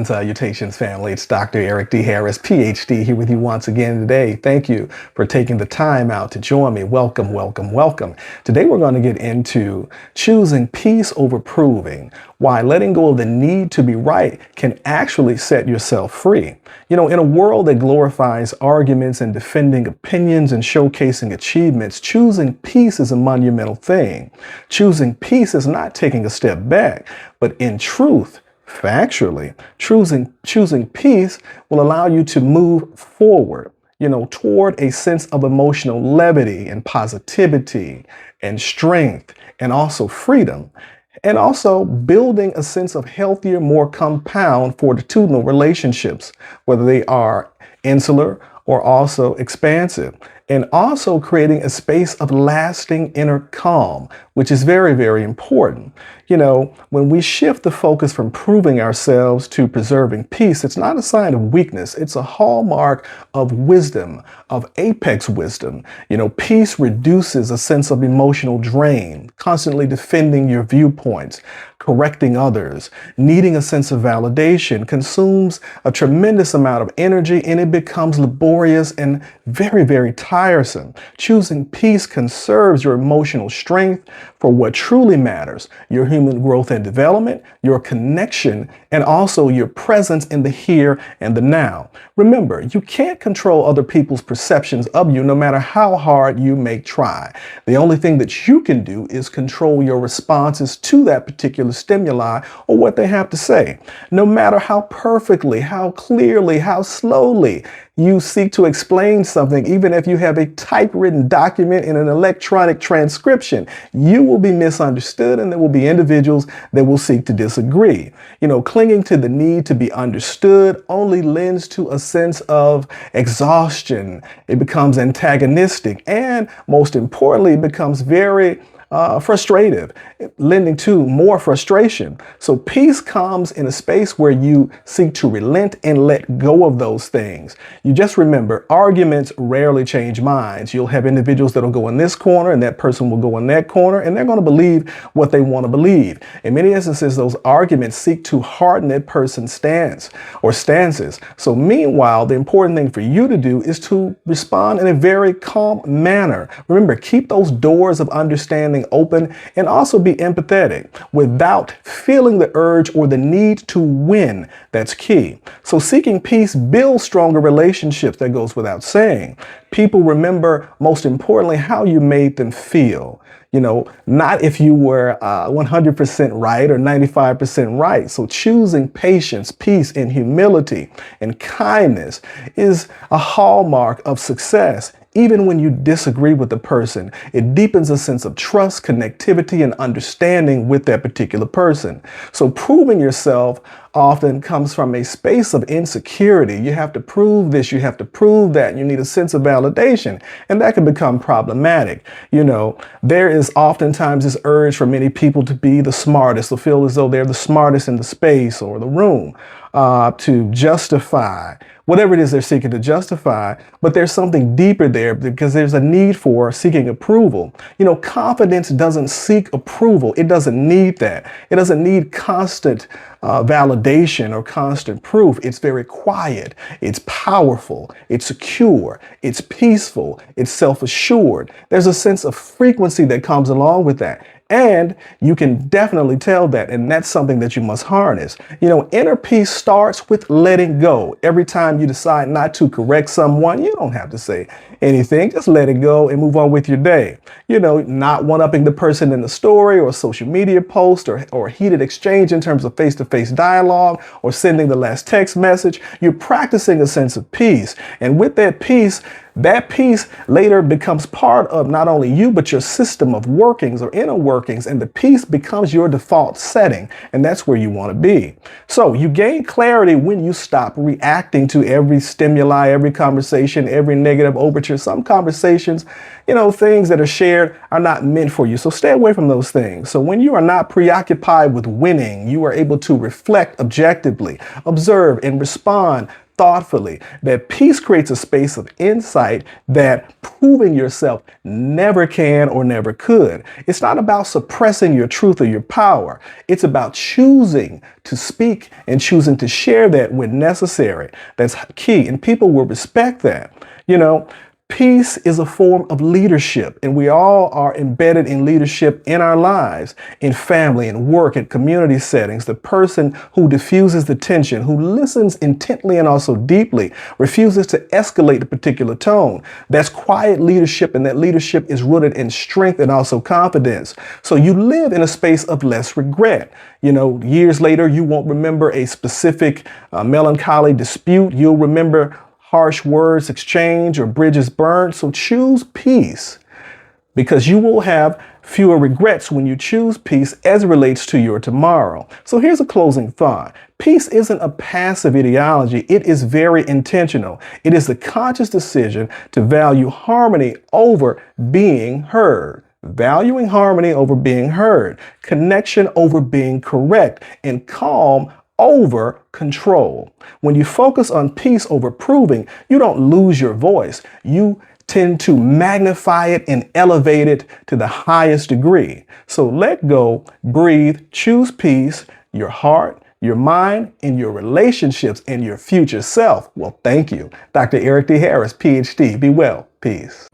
and salutations, family. It's Dr. Eric D. Harris, PhD, here with you once again today. Thank you for taking the time out to join me. Welcome, welcome, welcome. Today we're going to get into choosing peace over proving, why letting go of the need to be right can actually set yourself free. You know, in a world that glorifies arguments and defending opinions and showcasing achievements, choosing peace is a monumental thing. Choosing peace is not taking a step back, but in truth, factually, choosing peace will allow you to move forward, toward a sense of emotional levity and positivity and strength and also freedom. And also building a sense of healthier, more compound fortitudinal relationships, whether they are insular or also expansive, and also creating a space of lasting inner calm, which is very, very important. When we shift the focus from proving ourselves to preserving peace, it's not a sign of weakness. It's a hallmark of wisdom, of apex wisdom. Peace reduces a sense of emotional drain, constantly defending your viewpoints, correcting others, needing a sense of validation, consumes a tremendous amount of energy, and it becomes laborious and very, very tiresome. Choosing peace conserves your emotional strength for what truly matters, your human growth and development, your connection, and also your presence in the here and the now. Remember, you can't control other people's perceptions of you no matter how hard you may try. The only thing that you can do is control your responses to that particular stimuli or what they have to say. No matter how perfectly, how clearly, how slowly you seek to explain something, even if you have a typewritten document in an electronic transcription, you will be misunderstood, and there will be individuals that will seek to disagree. Clinging to the need to be understood only lends to a sense of exhaustion. It becomes antagonistic, and most importantly, it becomes very frustrative, lending to more frustration. So peace comes in a space where you seek to relent and let go of those things. You just remember, arguments rarely change minds. You'll have individuals that'll go in this corner and that person will go in that corner, and they're going to believe what they want to believe. In many instances, those arguments seek to harden that person's stance or stances. So meanwhile, the important thing for you to do is to respond in a very calm manner. Remember, keep those doors of understanding open, and also be empathetic without feeling the urge or the need to win. That's key. So seeking peace builds stronger relationships. That goes without saying. People remember, most importantly, how you made them feel. Not if you were 100% right or 95% right. So choosing patience, peace, and humility and kindness is a hallmark of success. Even when you disagree with the person, it deepens a sense of trust, connectivity, and understanding with that particular person. So proving yourself often comes from a space of insecurity. You have to prove this, you have to prove that. You need a sense of validation, and that can become problematic. There is oftentimes this urge for many people to be the smartest, to feel as though they're the smartest in the space or the room, to justify whatever it is they're seeking to justify, but there's something deeper there because there's a need for seeking approval. Confidence doesn't seek approval. It doesn't need that. It doesn't need constant validation or constant proof. It's very quiet. It's powerful. It's secure. It's peaceful. It's self-assured. There's a sense of frequency that comes along with that. And you can definitely tell that, and that's something that you must harness. Inner peace starts with letting go. Every time you decide not to correct someone, you don't have to say anything. Just let it go and move on with your day. Not one-upping the person in the story or social media post or heated exchange in terms of face-to-face dialogue or sending the last text message. You're practicing a sense of peace. And with that peace later becomes part of not only you, but your system of workings or inner workings, and the peace becomes your default setting, and that's where you want to be. So you gain clarity when you stop reacting to every stimuli, every conversation, every negative overture. Some conversations, things that are shared are not meant for you. So stay away from those things. So when you are not preoccupied with winning, you are able to reflect objectively, observe, and respond thoughtfully. That peace creates a space of insight that proving yourself never can or never could. It's not about suppressing your truth or your power. It's about choosing to speak and choosing to share that when necessary. That's key, and people will respect that. You know, peace is a form of leadership, and we all are embedded in leadership in our lives, in family and work and community settings. The person who diffuses the tension, who listens intently and also deeply, refuses to escalate a particular tone. That's quiet leadership, and that leadership is rooted in strength and also confidence. So you live in a space of less regret. You know, years later, you won't remember a specific melancholy dispute. You'll remember harsh words exchanged or bridges burned. So choose peace, because you will have fewer regrets when you choose peace as it relates to your tomorrow. So here's a closing thought. Peace isn't a passive ideology. It is very intentional. It is the conscious decision to value harmony over being heard. Valuing harmony over being heard, connection over being correct, and calm over control. When you focus on peace over proving, you don't lose your voice. You tend to magnify it and elevate it to the highest degree. So let go, breathe, choose peace, your heart, your mind, and your relationships, and your future self. Well, thank you. Dr. Eric D. Harris, PhD. Be well. Peace.